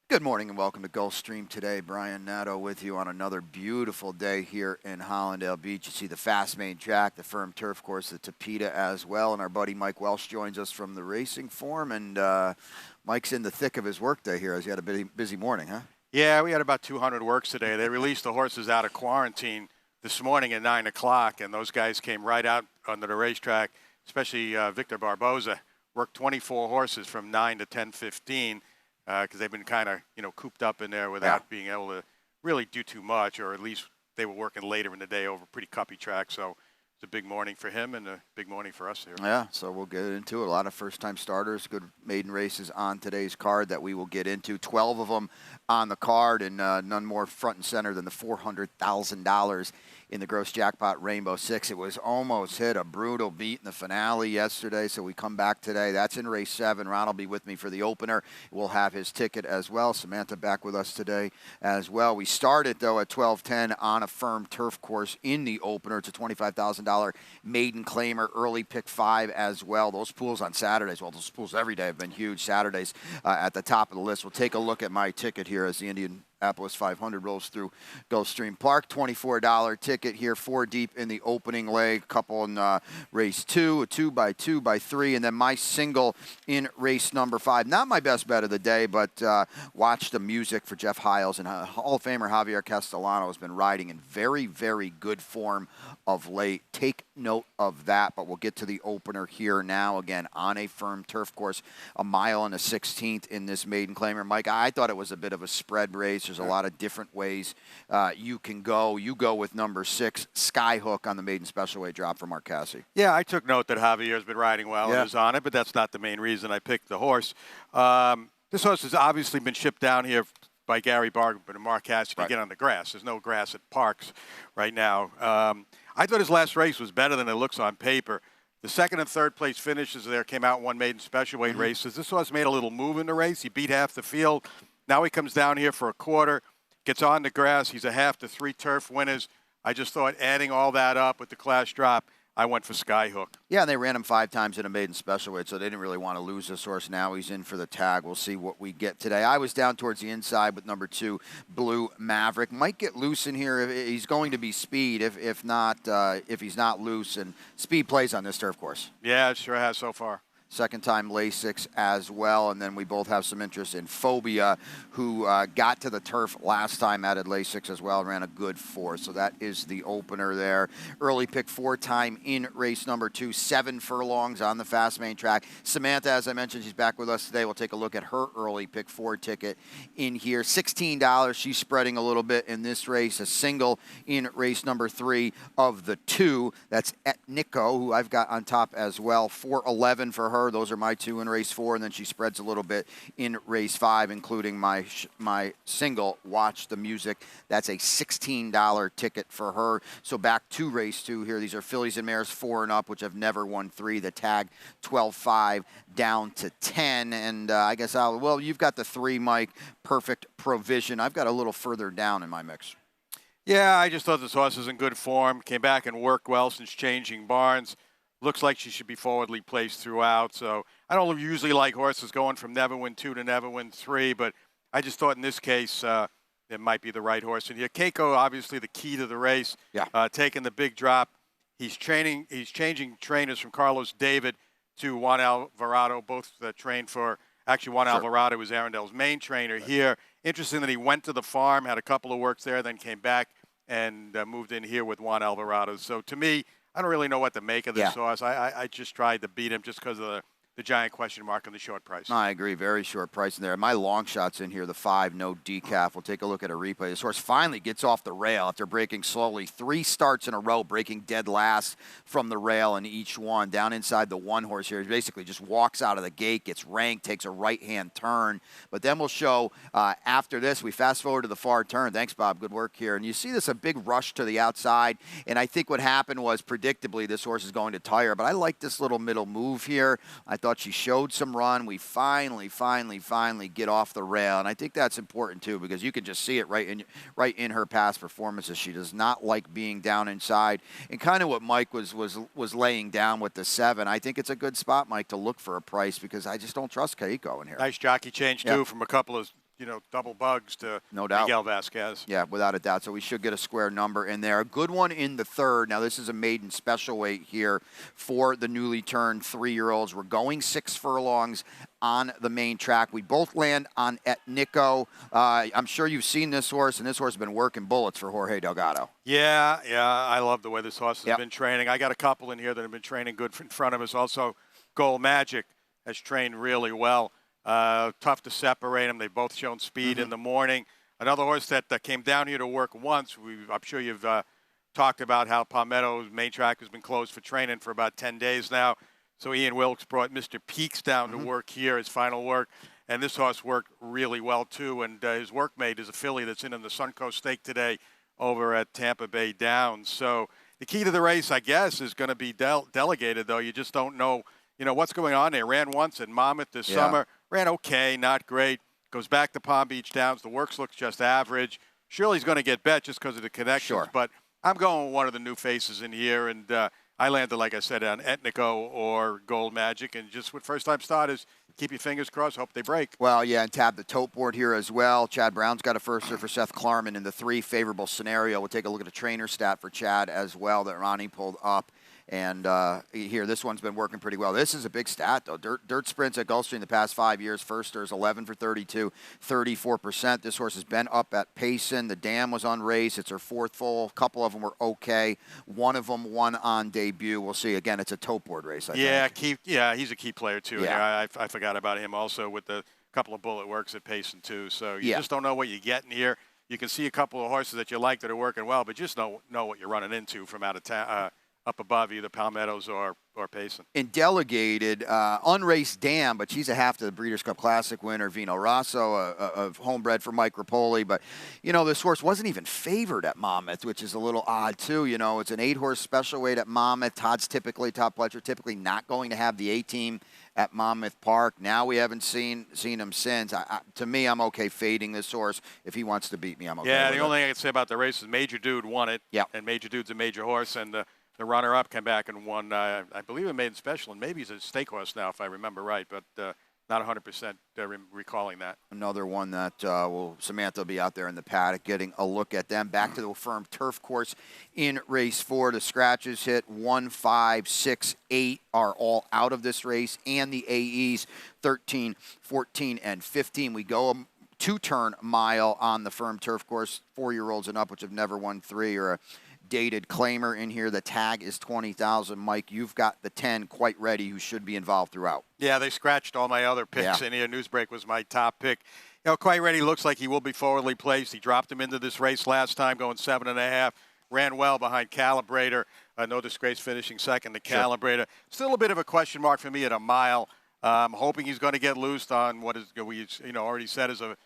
Good morning and welcome to Gulfstream today. Brian Nato with you on another beautiful day here in Hollandale Beach. You see the fast main track, the firm turf course, the Tapeta as well. And our buddy Mike Welsh joins us from the racing forum. And Mike's in the thick of his workday here as he had a busy morning, huh? Yeah, we had about 200 works today. They released the horses out of quarantine this morning at 9 o'clock, and those guys came right out onto the racetrack, especially Victor Barboza, worked 24 horses from 9 to 10:15. Because they've been kind of, cooped up in there without being able to really do too much, or at least they were working later in the day over a pretty cuppy track. So it's a big morning for him and a big morning for us here. Yeah, so we'll get into it. A lot of first-time starters, good maiden races on today's card that we will get into. 12 of them on the card, and none more front and center than the $400,000 in the gross jackpot Rainbow Six. It was almost hit a brutal beat in the finale yesterday, so we come back today. That's in race 7. Ron will be with me for the opener. We'll have his ticket as well. Samantha back with us today as well. We started, though, at 12:10 on a firm turf course in the opener. It's a $25,000 maiden claimer, early pick 5 as well. Those pools on Saturdays, well, those pools every day have been huge. Saturdays at the top of the list. We'll take a look at my ticket here as the Indianapolis 500 rolls through Gulfstream Park. $24 ticket here, 4 deep in the opening leg, couple in race 2, a 2x2x3, and then my single in race number 5. Not my best bet of the day, but watch the music for Jeff Hiles, and Hall of Famer Javier Castellano has been riding in very, very good form of late. Take note of that, but we'll get to the opener here now, again, on a firm turf course, a mile and a 16th in this maiden claimer. Mike, I thought it was a bit of a spread race. There's a lot of different ways you can go. You go with number 6, Skyhook, on the maiden special weight drop for Mark Casse. Yeah, I took note that Javier's been riding well and is on it, but that's not the main reason I picked the horse. This horse has obviously been shipped down here by Gary Barber and Mark Casse to get on the grass. There's no grass at Parks right now. I thought his last race was better than it looks on paper. The second and third place finishes there came out and won maiden special weight races. This horse made a little move in the race. He beat half the field. Now he comes down here for a quarter, gets on the grass. He's a half to 3 turf winners. I just thought adding all that up with the class drop, I went for Skyhook. Yeah, and they ran him 5 times in a maiden special weight, so they didn't really want to lose this horse. Now he's in for the tag. We'll see what we get today. I was down towards the inside with number 2, Blue Maverick. Might get loose in here. He's going to be speed if he's not loose, and speed plays on this turf course. Yeah, it sure has so far. Second time Lasix as well, and then we both have some interest in Phobia, who got to the turf last time, added Lasix as well, and ran a good 4. So that is the opener there. Early pick 4 time in race number 2, 7 furlongs on the fast main track. Samantha, as I mentioned, she's back with us today. We'll take a look at her early pick 4 ticket in here. $16. She's spreading a little bit in this race. A single in race number 3 of the 2. That's at Nico, who I've got on top as well. $4.11 for her. Those are my 2 in race 4, and then she spreads a little bit in race 5, including my single, Watch the Music. That's a $16 ticket for her. So back to race 2 here. These are fillies and mares 4 and up, which have never won 3. The tag 12.5 down to 10, and I guess you've got the 3, Mike. Perfect Provision. I've got a little further down in my mix. Yeah, I just thought this horse was in good form. Came back and worked well since changing barns. Looks like she should be forwardly placed throughout. So I don't usually like horses going from never win 2 to never win 3, but I just thought in this case it might be the right horse. And here, Keiko, obviously the key to the race, taking the big drop. He's changing trainers from Carlos David to Juan Alvarado, both trained for, actually Juan Alvarado was Arundel's main trainer here. Interesting that he went to the farm, had a couple of works there, then came back and moved in here with Juan Alvarado. So to me, I don't really know what to make of this horse. I just tried to beat him just because of the giant question mark on the short price. No, I agree. Very short price in there. My long shot's in here, the 5, no decaf. We'll take a look at a replay. This horse finally gets off the rail after breaking slowly. 3 starts in a row, breaking dead last from the rail in each one. Down inside the 1 horse here, he basically just walks out of the gate, gets ranked, takes a right-hand turn. But then we'll show after this, we fast forward to the far turn. Thanks, Bob. Good work here. And you see this, a big rush to the outside. And I think what happened was, predictably, this horse is going to tire. But I like this little middle move here. I thought she showed some run. We finally get off the rail, and I think that's important too, because you can just see it right in her past performances. She does not like being down inside, and kind of what Mike was laying down with the 7. I think it's a good spot, Mike, to look for a price, because I just don't trust Keiko in here. Nice jockey change too, from a couple of double bugs to No doubt. Miguel Vasquez. Yeah, without a doubt. So we should get a square number in there. A good one in the third. Now, this is a maiden special weight here for the newly turned 3-year-olds. We're going 6 furlongs on the main track. We both land on at Nico. I'm sure you've seen this horse, and this horse has been working bullets for Jorge Delgado. Yeah, I love the way this horse has Yep. been training. I got a couple in here that have been training good in front of us. Also, Gold Magic has trained really well. Tough to separate them. They've both shown speed in the morning. Another horse that came down here to work once. I'm sure you've talked about how Palmetto's main track has been closed for training for about 10 days now. So Ian Wilkes brought Mr. Peaks down to work here, his final work. And this horse worked really well, too. And his workmate is a filly that's in the Suncoast Stake today over at Tampa Bay Downs. So the key to the race, I guess, is going to be delegated, though. You just don't know, what's going on there. Ran once at Monmouth this summer. Ran okay, not great. Goes back to Palm Beach Downs. The works looks just average. Surely he's going to get bet just because of the connections. Sure. But I'm going with one of the new faces in here. And I landed, like I said, on Etnico or Gold Magic. And just with first-time starters, keep your fingers crossed. Hope they break. Well, yeah, and tab the tote board here as well. Chad Brown's got a firster for Seth Klarman in the 3 favorable scenario. We'll take a look at a trainer stat for Chad as well that Ronnie pulled up. And here, this one's been working pretty well. This is a big stat, though. Dirt sprints at Gulfstream the past 5 years. Firsters, 11 for 32, 34%. This horse has been up at Payson. The dam was on race. It's her 4th full. A couple of them were okay. One of them won on debut. We'll see. Again, it's a tote board race, I think. He's a key player, too. Yeah. I forgot about him also with the couple of bullet works at Payson, too. So you just don't know what you get in here. You can see a couple of horses that you like that are working well, but just know what you're running into from out of town. Up above either Palmetto's or Payson. In delegated, unraced Dam, but she's a half to the Breeders' Cup Classic winner. Vino Rosso, of homebred for Mike Rapoli. But, this horse wasn't even favored at Monmouth, which is a little odd, too. It's an 8-horse special weight at Monmouth. Todd Pletcher typically not going to have the A-team at Monmouth Park. Now we haven't seen him since. To me, I'm okay fading this horse. If he wants to beat me, I'm okay with the only thing I can say about the race is Major Dude won it. Yeah. And Major Dude's a major horse, and the runner-up came back and won, I believe, a maiden special, and maybe he's a stake horse now, if I remember right, but not 100% recalling that. Another one that Samantha will be out there in the paddock getting a look at them. Back to the firm turf course in race 4. The scratches hit 1, 5, 6, 8 are all out of this race, and the AEs 13, 14, and 15. We go 2-turn mile on the firm turf course, 4-year-olds and up, which have never won 3, or a dated claimer in here. The tag is 20,000. Mike, you've got the 10 quite ready, who should be involved throughout. Yeah, they scratched all my other picks in here. Newsbreak was my top pick. Quite ready. Looks like he will be forwardly placed. He dropped him into this race last time, going 7.5. Ran well behind Calibrator. No disgrace finishing second to Calibrator. Still a bit of a question mark for me at a mile. I'm hoping he's going to get loosed on what is we already said is a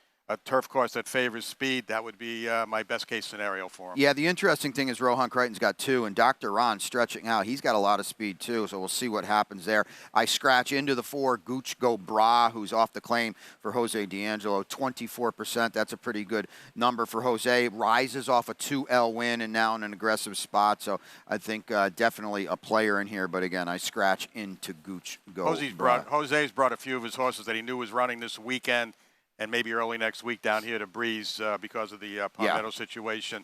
turf course that favors speed. That would be my best case scenario for him. Yeah, the interesting thing is Rohan Crichton's got 2, and Dr. Ron stretching out. He's got a lot of speed, too, so we'll see what happens there. I scratch into the 4, Gooch Go Bra, who's off the claim for Jose D'Angelo, 24%. That's a pretty good number for Jose. Rises off a 2L win and now in an aggressive spot, so I think definitely a player in here. But, again, I scratch into Gooch Go Bra. Jose's brought a few of his horses that he knew was running this weekend, and maybe early next week down here to Breeze because of the Palmetto situation.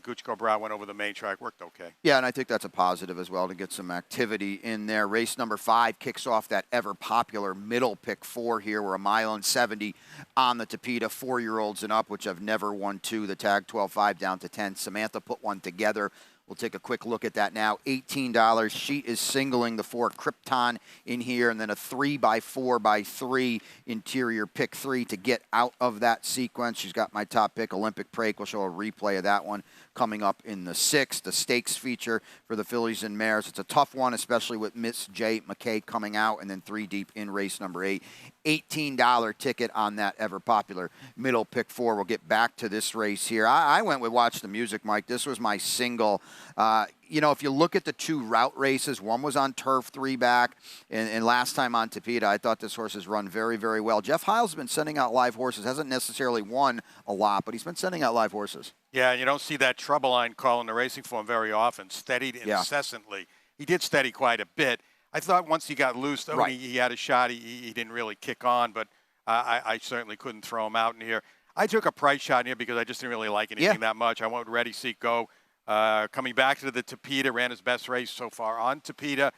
Gooch Cobra went over the main track, worked okay. Yeah, and I think that's a positive as well to get some activity in there. Race number 5 kicks off that ever-popular middle pick 4 here. We're 1.70 on the Tapeta, 4-year-olds and up, which have never won 2. The tag 12.5 down to 10. Samantha put one together. We'll take a quick look at that now. $18. She is singling the 4 Krypton in here, and then a 3x4x3 interior pick 3 to get out of that sequence. She's got my top pick, Olympic Prake. We'll show a replay of that one coming up in the 6th. The stakes feature for the fillies and mares. It's a tough one, especially with Miss J. McKay coming out, and then 3 deep in race number 8. $18 ticket on that ever-popular middle pick 4. We'll get back to this race here. I went with Watch the Music, Mike. This was my single. If you look at the 2 route races, one was on turf 3 back, and last time on Tapeta, I thought this horse has run very, very well. Jeff Hiles has been sending out live horses. Hasn't necessarily won a lot, but he's been sending out live horses. Yeah, and you don't see that trouble line call in the racing form very often. Steadied incessantly. He did steady quite a bit. I thought once he got loose, though, he had a shot. He didn't really kick on, but I certainly couldn't throw him out in here. I took a price shot in here because I just didn't really like anything that much. I went Ready, Seek, Go. Coming back to the Tapeta, ran his best race so far on Tapeta.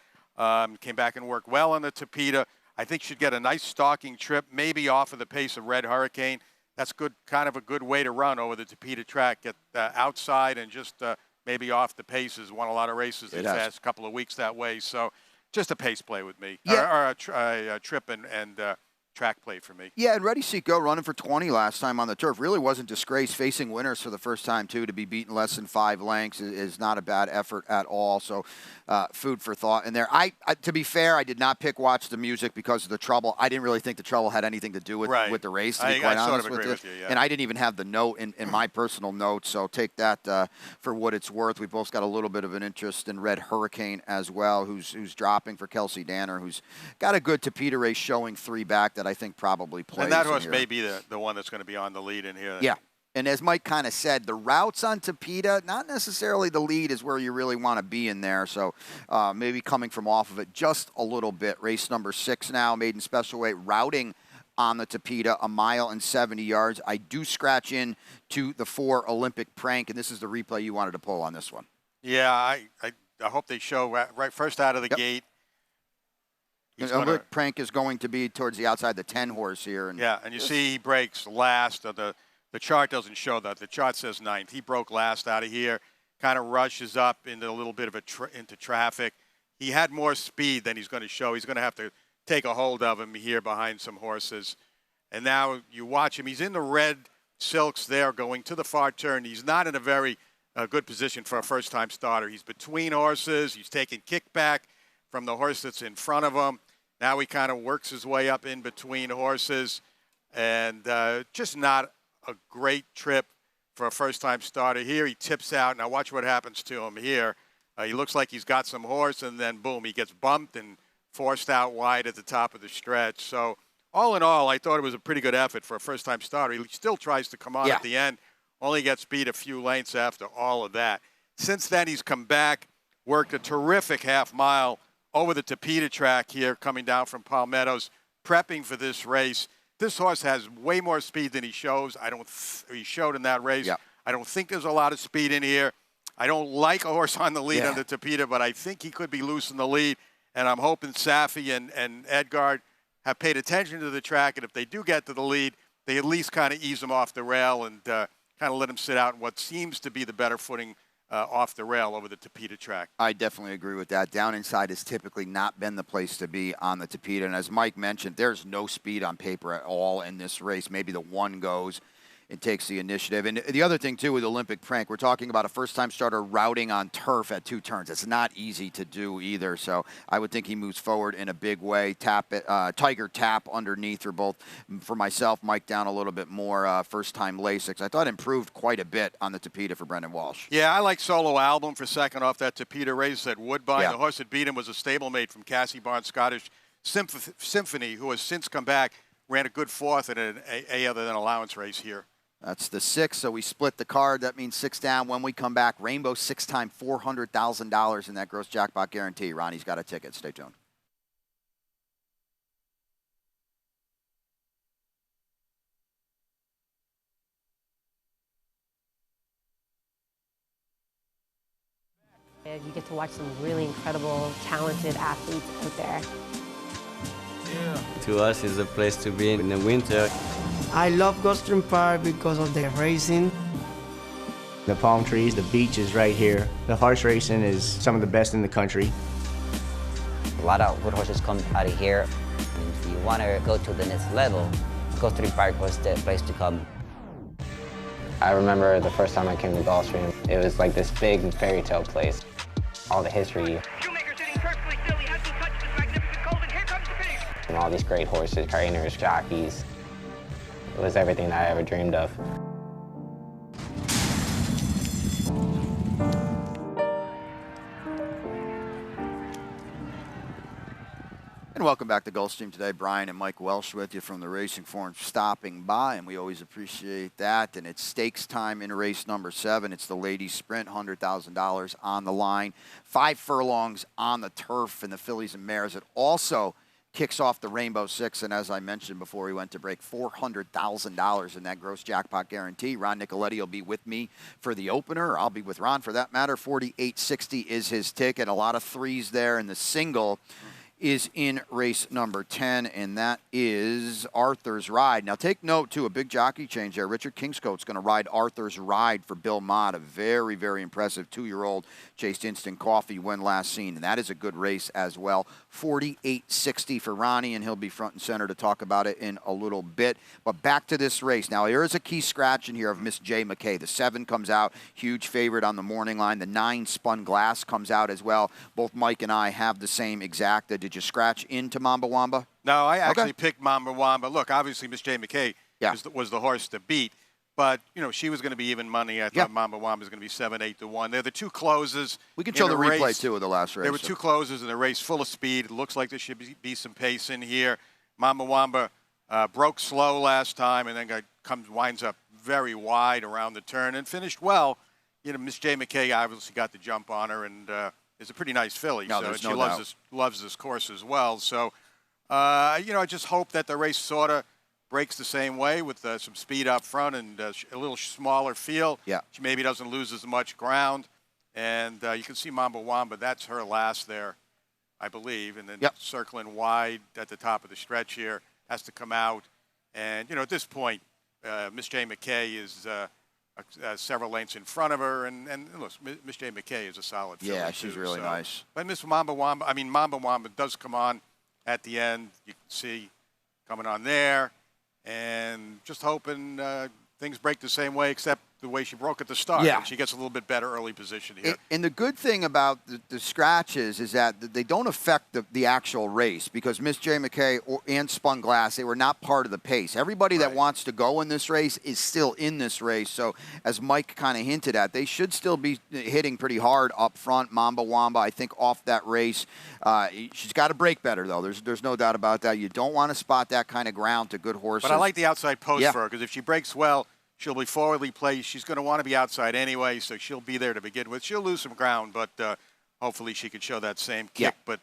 Came back and worked well on the Tapeta. I think should get a nice stalking trip, maybe off of the pace of Red Hurricane. That's good, kind of a good way to run over the Tapeta track. Get outside and just maybe off the paces. Won a lot of races these last couple of weeks that way. So just a pace play with me, or a trip and track play for me. Yeah, and Ready, Seek, Go running for 20 last time on the turf. Really wasn't disgraced. Facing winners for the first time, too, to be beaten less than 5 lengths is not a bad effort at all. So food for thought in there. I to be fair, I did not pick Watch the Music because of the trouble. I didn't really think the trouble had anything to do with the race, to be quite honest with you. And I didn't even have the note in my personal notes, so take that for what it's worth. We both got a little bit of an interest in Red Hurricane as well, who's dropping for Kelsey Danner, who's got a good Tapeta race showing 3 back that I think probably plays. And that horse may be the one that's going to be on the lead in here. Yeah. And as Mike kind of said, the routes on Tapeta, not necessarily the lead is where you really want to be in there. So maybe coming from off of it just a little bit. Race number 6 now, maiden special weight, routing on the Tapeta, 1 mile and 70 yards. I do scratch in to the 4 Olympic Prank, and this is the replay you wanted to pull on this one. Yeah, I hope they show right first out of the gate. Olympic Prank is going to be towards the outside, the 10 horse here. And and you see he breaks last. The chart doesn't show that. The chart says 9th. He broke last out of here, kind of rushes up into a little bit of into traffic. He had more speed than he's going to show. He's going to have to take a hold of him here behind some horses. And now you watch him. He's in the red silks there going to the far turn. He's not in a very good position for a first-time starter. He's between horses. He's taking kickback from the horse that's in front of him. Now he kind of works his way up in between horses, and just not a great trip for a first-time starter. Here he tips out. Now watch what happens to him here. He looks like he's got some horse, and then boom, he gets bumped and forced out wide at the top of the stretch. So all in all, I thought it was a pretty good effort for a first-time starter. He still tries to come on at the end, only gets beat a few lengths after all of that. Since then, he's come back, worked a terrific half-mile over the Tapeta track here, coming down from Palmettos, prepping for this race. This horse has way more speed than he shows. He showed in that race. I don't think there's a lot of speed in here. I don't like a horse on the lead on the Tapeta, but I think he could be loose in the lead. And I'm hoping Safi and Edgard have paid attention to the track. And if they do get to the lead, they at least kind of ease him off the rail and kind of let him sit out in what seems to be the better footing off the rail over the Tapeta track. I definitely agree with that. Down inside has typically not been the place to be on the Tapeta. And as Mike mentioned, there's no speed on paper at all in this race. Maybe the one goes and takes the initiative. And the other thing, too, with Olympic Prank, we're talking about a first-time starter routing on turf at 2 turns. It's not easy to do either. So I would think he moves forward in a big way. Tiger Tap underneath for both, for myself, Mike down a little bit more. First-time Lasix. I thought improved quite a bit on the Tapeta for Brendan Walsh. Yeah, I like Solo Album for second off that Tapeta race at Woodbine. The horse that beat him was a stablemate from Cassie Barnes Scottish Symphony, who has since come back, ran a good 4th at an A other than allowance race here. That's the 6, so we split the card. That means 6 down. When we come back, Rainbow 6-time $400,000 in that gross jackpot guarantee. Ronnie's got a ticket. Stay tuned. You get to watch some really incredible, talented athletes out there. To us, it's a place to be in the winter. I love Gulfstream Park because of the racing. The palm trees, the beach is right here. The horse racing is some of the best in the country. A lot of good horses come out of here. And if you want to go to the next level, Gulfstream Park was the place to come. I remember the first time I came to Gulfstream, it was like this big fairy tale place. All the history. And all these great horses, trainers, jockeys. It was everything that I ever dreamed of. And welcome back to Gulfstream today. Brian and Mike Welsh with you from the Racing Forum stopping by, and we always appreciate that. And it's stakes time in race number 7. It's the ladies sprint, $100,000 on the line. 5 furlongs on the turf, and the fillies and mares that also kicks off the Rainbow Six, and as I mentioned before, we went to break $400,000 in that gross jackpot guarantee. Ron Nicoletti will be with me for the opener. I'll be with Ron for that matter. 4860 is his ticket. A lot of threes there, and the single is in race number 10, and that is Arthur's Ride. Now, take note, too, a big jockey change there. Richard Kingscote's going to ride Arthur's Ride for Bill Mott, a very, very impressive 2-year-old, chased instant coffee when last seen, and that is a good race as well. 4860 for Ronnie, and he'll be front and center to talk about it in a little bit. But back to this race. Now, there is a key scratch in here of Miss J. McKay. The 7 comes out, huge favorite on the morning line. The 9 Spun Glass comes out as well. Both Mike and I have the same exacta. Did you scratch into Mamba Wamba? No, I actually picked Mamba Wamba. Look, obviously Miss J. McKay was the horse to beat, but she was going to be even money. I thought Mamba Wamba was going to be 7-8 to 1. They're the 2 closes. We can show the replay too of the last race. There were 2 closes in the race, full of speed. It looks like there should be some pace in here. Mamba Wamba broke slow last time and then winds up very wide around the turn and finished well. Miss J. McKay obviously got the jump on her and is a pretty nice filly. No, she loves this course as well. So, I just hope that the race sort of breaks the same way with some speed up front and a little smaller field. Yeah. She maybe doesn't lose as much ground. And you can see Mamba Wamba, that's her last there, I believe. And then circling wide at the top of the stretch here, has to come out. And, at this point, Miss J. McKay is several lengths in front of her, and look, Miss J. McKay is a solid filly. Yeah, she's really nice. But Mamba Wamba does come on at the end. You can see coming on there, and just hoping things break the same way, except the way she broke at the start. Yeah. And she gets a little bit better early position here. And the good thing about the scratches is that they don't affect the actual race, because Miss J. McKay and Spun Glass, they were not part of the pace. Everybody that wants to go in this race is still in this race. So as Mike kind of hinted at, they should still be hitting pretty hard up front. Mamba Wamba, I think, off that race. She's got to break better, though. There's no doubt about that. You don't want to spot that kind of ground to good horses. But I like the outside post for her, because if she breaks well, she'll be forwardly placed. She's going to want to be outside anyway, so she'll be there to begin with. She'll lose some ground, but hopefully she can show that same kick, but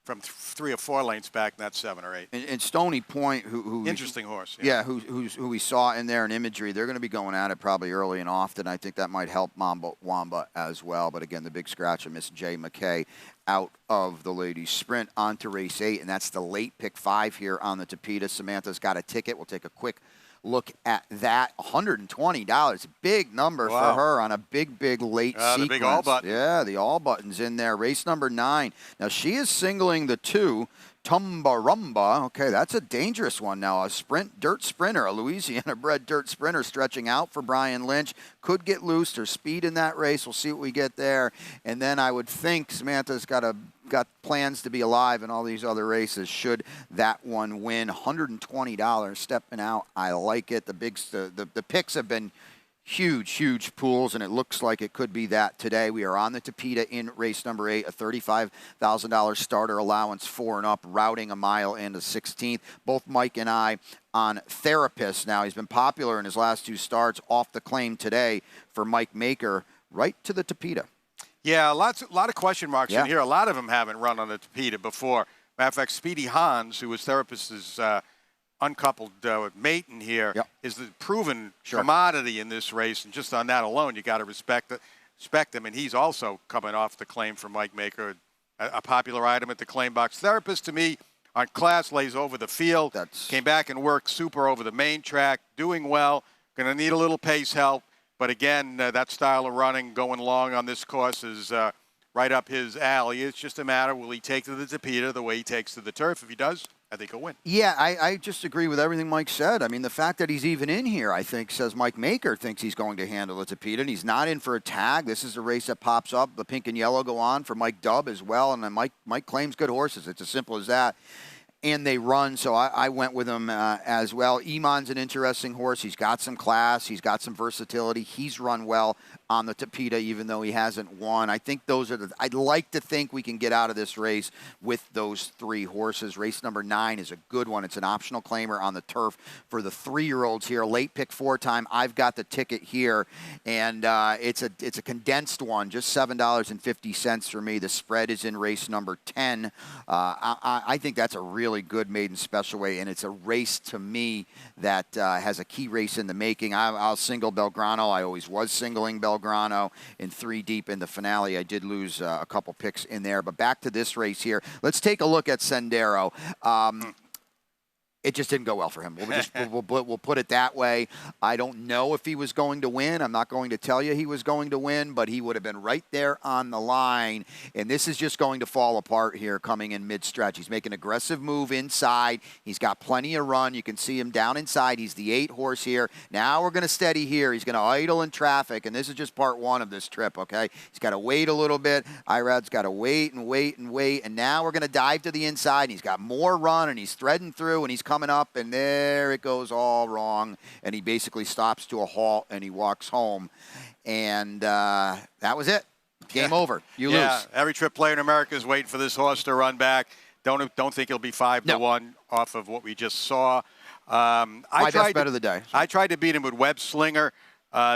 from 3 or 4 lengths back, not 7 or 8. And Stony Point, who interesting horse. Who we saw in there in imagery, they're going to be going at it probably early and often. I think that might help Mamba Wamba as well. But again, the big scratch of Miss J. McKay out of the ladies' sprint onto race 8, and that's the late pick 5 here on the Tapeta. Samantha's got a ticket. We'll take a quick look at that. $120, big number for her on a big late sequence. The big all button. Yeah, the all buttons in there. Race number 9. Now she is singling the 2, Tumbarumba. Okay, that's a dangerous one now. A dirt sprinter, a Louisiana-bred dirt sprinter stretching out for Brian Lynch. Could get loose. Her speed in that race. We'll see what we get there. And then I would think Samantha's got plans to be alive in all these other races should that one win. $120 stepping out. I like it. The picks have been huge pools, and it looks like it could be that today. We are on the Tapeta in race number 8, a $35,000 starter allowance 4 and up, routing a mile and a 16th. Both Mike and I on Therapist. Now, he's been popular in his last 2 starts. Off the claim today for Mike Maker, right to the Tapeta. Yeah, a lot of question marks in here. A lot of them haven't run on the Tapeta before. Matter of fact, Speedy Hans, who was Therapist's uncoupled mate in here, is the proven commodity in this race. And just on that alone, you got to respect him. And he's also coming off the claim for Mike Maker, a popular item at the claim box. Therapist, to me, on class, lays over the field. Came back and worked super over the main track, doing well. Going to need a little pace help. But again, that style of running, going long on this course is right up his alley. It's just a matter, will he take to the Tapeta the way he takes to the turf? If he does, I think he'll win. Yeah, I just agree with everything Mike said. I mean, the fact that he's even in here, I think, says Mike Maker thinks he's going to handle the Tapeta, and he's not in for a tag. This is a race that pops up. The pink and yellow go on for Mike Dubb as well, and then Mike claims good horses. It's as simple as that. And they run, so I went with him as well. Iman's an interesting horse. He's got some class. He's got some versatility. He's run well on the Tapeta, even though he hasn't won. I think those are I'd like to think we can get out of this race with those 3 horses. Race number 9 is a good one. It's an optional claimer on the turf for the 3-year-olds here. Late pick 4 time. I've got the ticket here, and it's a condensed one, just $7.50 for me. The spread is in race number 10. I think that's a really good maiden special weight, and it's a race to me that has a key race in the making. I'll single Belgrano. I always was singling Belgrano in 3 deep in the finale. I did lose a couple picks in there, but back to this race here. Let's take a look at Sendero. It just didn't go well for him. We'll put it that way. I don't know if he was going to win. I'm not going to tell you he was going to win, but he would have been right there on the line. And this is just going to fall apart here coming in mid-stretch. He's making an aggressive move inside. He's got plenty of run. You can see him down inside. He's the 8 horse here. Now we're going to steady here. He's going to idle in traffic, and this is just part 1 of this trip, okay? He's got to wait a little bit. Irad's got to wait and wait and wait, and now we're going to dive to the inside, and he's got more run, and he's threading through, and he's coming up, and there it goes all wrong, and he basically stops to a halt, and he walks home, and that was it. Game over. You lose. Every trip player in America is waiting for this horse to run back. Don't think it'll be 5-1 off of what we just saw. My best bet of the day. I tried to beat him with Web Slinger.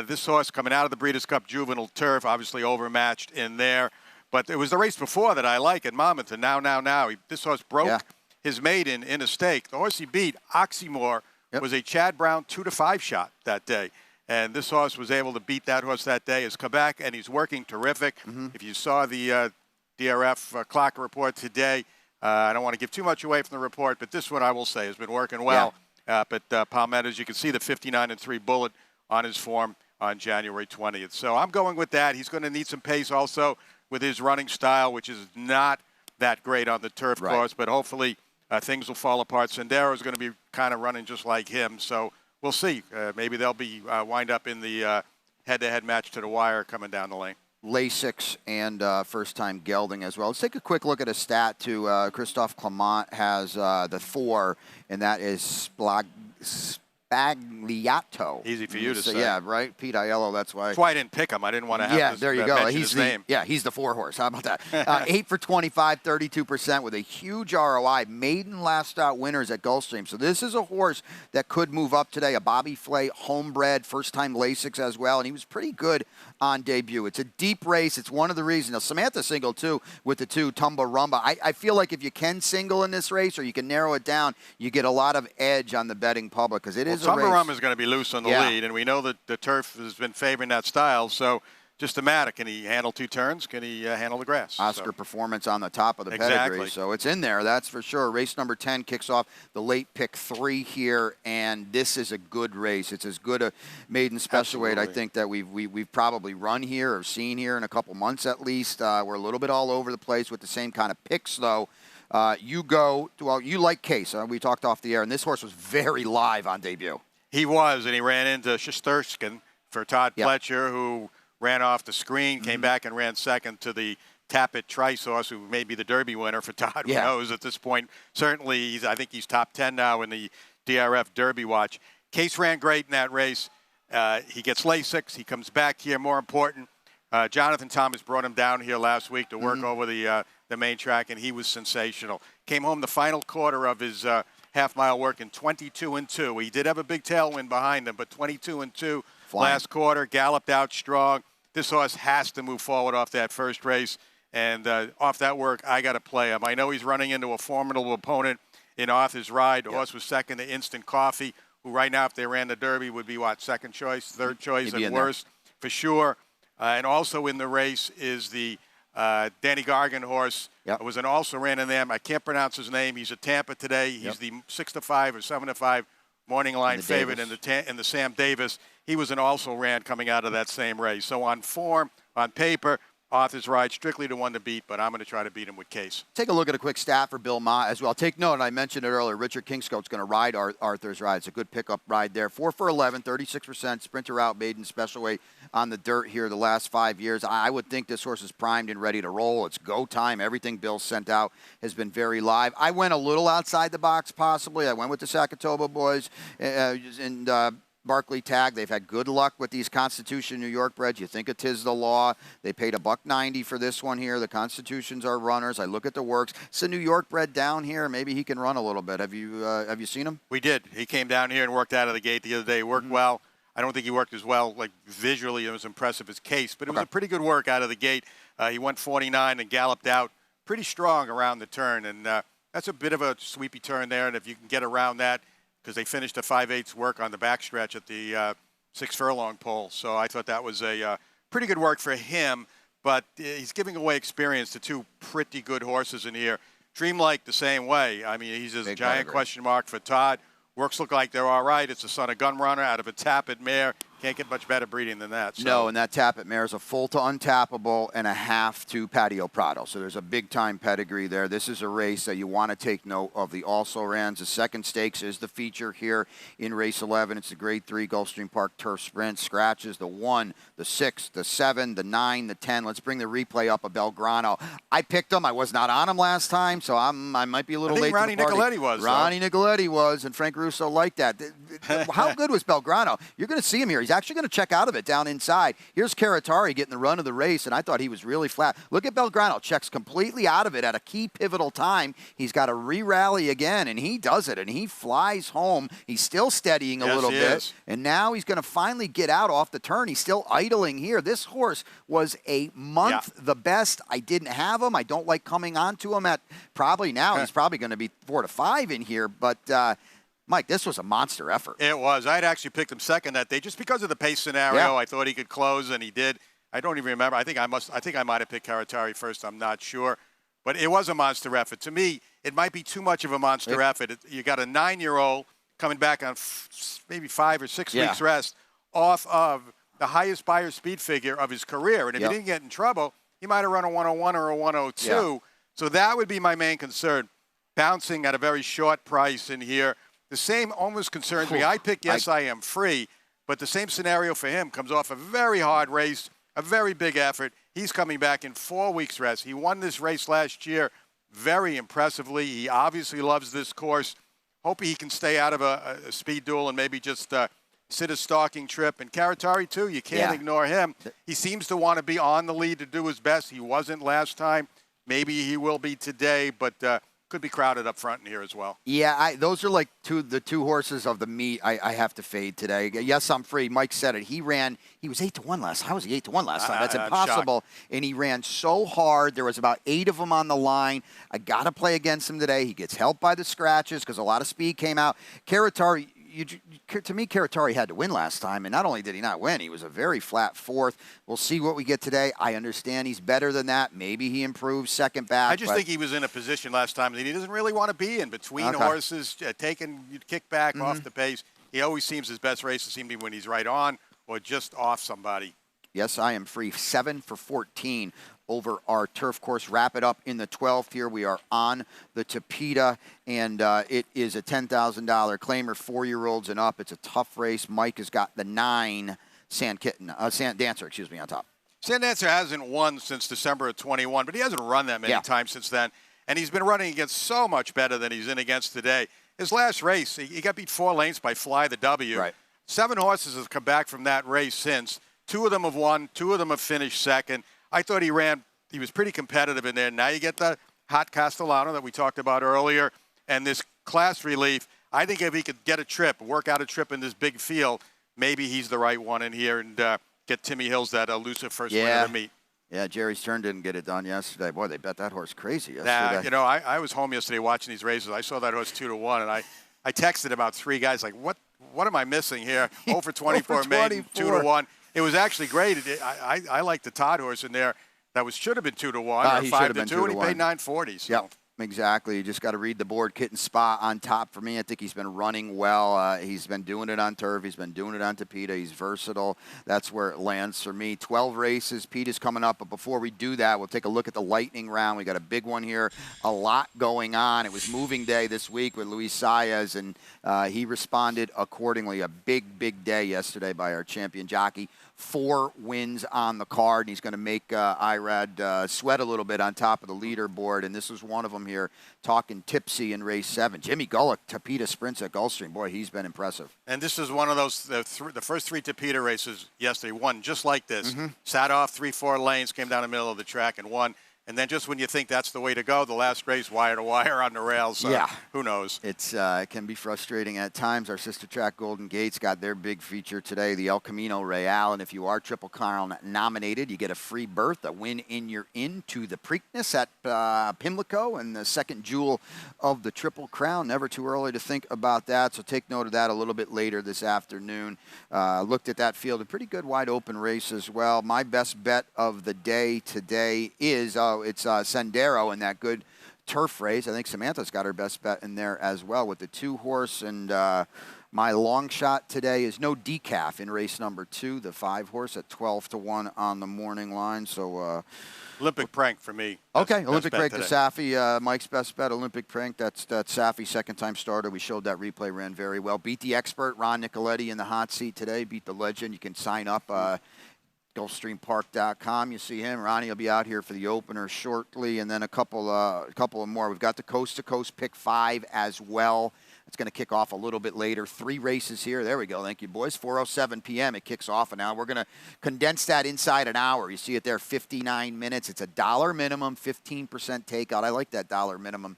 This horse coming out of the Breeders' Cup Juvenile Turf, obviously overmatched in there. But it was the race before that I like at Monmouth, and now. This horse broke his maiden in a stake. The horse he beat, Oxymore, was a Chad Brown 2-5 shot that day. And this horse was able to beat that horse that day. Has come back, and he's working terrific. If you saw the DRF clock report today, I don't want to give too much away from the report, but this one I will say has been working well. But Palmetto, as you can see, the 59-3 bullet on his form on January 20th. So I'm going with that. He's going to need some pace also with his running style, which is not that great on the turf course, but hopefully things will fall apart. Sendero is going to be kind of running just like him, so we'll see. Maybe they'll be wind up in the head-to-head match to the wire coming down the lane. Lasix and first-time gelding as well. Let's take a quick look at a stat, too. Christophe Clement has the 4, and that is Spagliato. Easy for you to say. Yeah, right? Pete Aiello, that's why. That's why I didn't pick him. I didn't want to have to there you go. He's his name. Yeah, he's the 4 horse. How about that? 8 for 25, 32% with a huge ROI. Maiden last out winners at Gulfstream. So this is a horse that could move up today. A Bobby Flay homebred, first-time Lasix as well, and he was pretty good on debut. It's a deep race. It's one of the reasons. Now, Samantha singled, too, with the 2, Tumba Rumba. I feel like if you can single in this race or you can narrow it down, you get a lot of edge on the betting public because it is a race. Tumba Rumba is going to be loose on the lead, and we know that the turf has been favoring that style, so just a matter. Can he handle 2 turns? Can he handle the grass? Oscar performance on the top of the pedigree, so it's in there, that's for sure. Race number 10 kicks off the late pick 3 here, and this is a good race. It's as good a maiden special weight, I think, that we've probably run here or seen here in a couple months at least. We're a little bit all over the place with the same kind of picks, though. You like Case. We talked off the air, and this horse was very live on debut. He was, and he ran into Shesterkin for Todd Fletcher, who ran off the screen, came back and ran second to the Tappet Trice horse, who may be the Derby winner for Todd. Who knows at this point? Certainly, I think he's top 10 now in the DRF Derby watch. Case ran great in that race. He gets Lasix. He comes back here. More important, Jonathan Thomas brought him down here last week to work over the main track, and he was sensational. Came home the final quarter of his half-mile work in 22-2. He did have a big tailwind behind him, but 22-2 last quarter, galloped out strong. This horse has to move forward off that first race, and off that work, I got to play him. I know he's running into a formidable opponent in Arthur's Ride. The horse was second to Instant Coffee, who right now, if they ran the Derby, would be, second choice, third choice at worst, for sure. And also in the race is the Danny Gargan horse. Was an also ran in them. I can't pronounce his name. He's at Tampa today. He's the 6-5 or 7-5 morning line favorite in the Sam Davis. He was an also ran coming out of that same race. So on form, on paper, Arthur's Ride strictly the one to beat, but I'm going to try to beat him with Case. Take a look at a quick stat for Bill Ma as well. Take note, and I mentioned it earlier, Richard Kingscote's going to ride Arthur's Ride. It's a good pickup ride there. 4 for 11, 36%, sprinter out, maiden special weight on the dirt here the last 5 years. I would think this horse is primed and ready to roll. It's go time. Everything Bill sent out has been very live. I went a little outside the box, possibly. I went with the Sakatoba boys, and Barkley tag. They've had good luck with these Constitution New York breds. You think it is the law. They paid $1.90 for this one here. The Constitutions are runners. I look at the works. It's a New York bred down here. Maybe he can run a little bit. Have you seen him? We did. He came down here and worked out of the gate the other day. He worked well. I don't think he worked as well, like visually. It was impressive as case, but it was a pretty good work out of the gate. He went 49 and galloped out pretty strong around the turn, and that's a bit of a sweepy turn there. And if you can get around that, because they finished a 5/8 work on the backstretch at the 6 furlong pole, so I thought that was a pretty good work for him. But he's giving away experience to two pretty good horses in here. Dreamlike the same way. I mean, he's a giant question mark for Todd. Works look like they're all right. It's a son of Gunrunner out of a Tappet mare. Can't get much better breeding than that. So. No, and that Tappet mare is a full to untappable and a half to Patio Prado. So there's a big-time pedigree there. This is a race that you want to take note of. The also-rans. The second stakes is the feature here in race 11. It's the Grade 3 Gulfstream Park Turf Sprint. Scratches the 1, the 6, the 7, the 9, the 10. Let's bring the replay up of Belgrano. I picked him. I was not on him last time, so I might be a little late Ronnie to the party. Nicoletti was. Ronnie Nicoletti was, and Frank Russo liked that. How good was Belgrano? You're going to see him here. He's actually going to check out of it down inside. Here's Caratari getting the run of the race, and I thought he was really flat. Look at Belgrano. Checks completely out of it at a key pivotal time. He's got to re-rally again, and he does it, and he flies home. He's still steadying a little bit, and now he's going to finally get out off the turn. He's still idling here. This horse was a month the best. I didn't have him. I don't like coming on to him at probably now. He's probably going to be 4 to 5 in here, but Mike, this was a monster effort. It was. I had actually picked him second that day just because of the pace scenario. I thought he could close, and he did. I don't even remember. I think I might have picked Caratari first. I'm not sure. But it was a monster effort. To me, it might be too much of a monster effort. You got a 9-year-old coming back on maybe 5 or 6 weeks rest off of the highest buyer speed figure of his career. And if he didn't get in trouble, he might have run a 101 or a 102. Yeah. So that would be my main concern. Bouncing at a very short price in here. The same almost concerns me. I picked Yes, I Am Free, but the same scenario for him comes off a very hard race, a very big effort. He's coming back in 4 weeks rest. He won this race last year very impressively. He obviously loves this course. Hoping he can stay out of a speed duel and maybe just sit a stalking trip. And Caratari, too, you can't ignore him. He seems to want to be on the lead to do his best. He wasn't last time. Maybe he will be today, but could be crowded up front in here as well. Yeah, those are like the two horses of the meet I have to fade today. Yes, I'm Free. Mike said it. He was 8 to 1 last time. How was he 8 to 1 last time? That's impossible. And he ran so hard. There was about 8 of them on the line. I got to play against him today. He gets helped by the scratches because a lot of speed came out. Caratari, to me, Caratari had to win last time, and not only did he not win, he was a very flat 4th. We'll see what we get today. I understand he's better than that. Maybe he improves second back. I just think he was in a position last time that he doesn't really want to be in, between horses, taking kickback off the pace. He always seems his best races seem to be when he's right on or just off somebody. Yes, I Am Free. 7 for 14 over our turf course. Wrap it up in the 12th here. We are on the Tapeta, and it is a $10,000 claimer, 4-year-olds and up. It's a tough race. Mike has got the 9 Sand Dancer, on top. Sand Dancer hasn't won since December of 21, but he hasn't run that many times since then. And he's been running against so much better than he's in against today. His last race, he got beat 4 lengths by Fly the W. Right. 7 horses have come back from that race since. 2 of them have won. 2 of them have finished second. I thought he was pretty competitive in there. Now you get the hot Castellano that we talked about earlier and this class relief. I think if he could get a trip, work out a trip in this big field, maybe he's the right one in here and get Timmy Hills that elusive first winner of the meet. Yeah, Jerry's Turn didn't get it done yesterday. Boy, they bet that horse crazy yesterday. I was home yesterday watching these races. I saw that horse 2 to 1, and I texted about 3 guys like, what am I missing here? 0 for 24 made 2 to 1. It was actually great. I like the Todd horse in there. That should have been 2 to 1 or 5 to 2, and he paid $9.40. So. Yep, exactly. You just got to read the board. Kitten Spa on top for me. I think he's been running well. He's been doing it on turf. He's been doing it on Tapeta. He's versatile. That's where it lands for me. 12 races. Pete is coming up, but before we do that, we'll take a look at the lightning round. We got a big one here. A lot going on. It was moving day this week with Luis Saez, and he responded accordingly. A big, big day yesterday by our champion jockey. 4 wins on the card, and he's going to make Irad sweat a little bit on top of the leaderboard, and this is one of them come here talking tipsy in race 7. Jimmy Gullick, Tapeta sprints at Gulfstream. Boy, he's been impressive. And this is one of those, the first 3 Tapeta races yesterday, won just like this. Sat off 3-4 lanes, came down the middle of the track and won. And then just when you think that's the way to go, the last race, wire to wire on the rails. So yeah. Who knows? It can be frustrating at times. Our sister track Golden Gates got their big feature today, the El Camino Real. And if you are Triple Crown nominated, you get a free berth, a win in your into the Preakness at Pimlico, and the second jewel of the Triple Crown. Never too early to think about that. So take note of that a little bit later this afternoon. Looked at that field, a pretty good wide open race as well. My best bet of the day today is, it's Sendero in that good turf race. I think Samantha's got her best bet in there as well with the 2-horse. And my long shot today is no decaf in race number 2, the 5-horse at 12-1 on the morning line. So Olympic Prank for me. Okay, Olympic Prank to Safi. Mike's best bet, Olympic Prank. That's Safi, second-time starter. We showed that replay, ran very well. Beat the expert, Ron Nicoletti, in the hot seat today. Beat the legend. You can sign up. Gulfstreampark.com. You see him. Ronnie will be out here for the opener shortly, and then a couple of more. We've got the Coast to Coast Pick 5 as well. It's going to kick off a little bit later. 3 races here. There we go. Thank you, boys. 4:07 p.m. It kicks off, and now we're going to condense that inside an hour. You see it there, 59 minutes. It's $1 minimum, 15% takeout. I like that $1 minimum.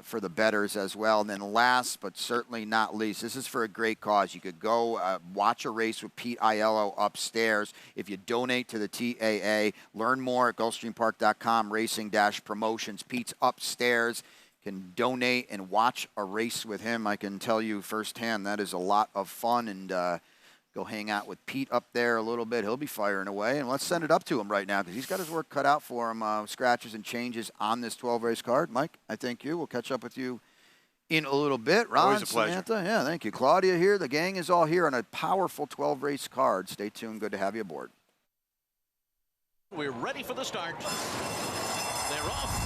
For the bettors as well. And then last but certainly not least, this is for a great cause. You could go watch a race with Pete Aiello upstairs. If you donate to the TAA, learn more at Gulfstreampark.com, racing-promotions. Pete's upstairs. Can donate and watch a race with him. I can tell you firsthand that is a lot of fun, and go hang out with Pete up there a little bit. He'll be firing away, and let's send it up to him right now because he's got his work cut out for him. Scratches and changes on this 12-race card. Mike, I thank you. We'll catch up with you in a little bit. Ron, always a pleasure. Samantha, yeah, thank you. Claudia here. The gang is all here on a powerful 12-race card. Stay tuned. Good to have you aboard. We're ready for the start. They're off.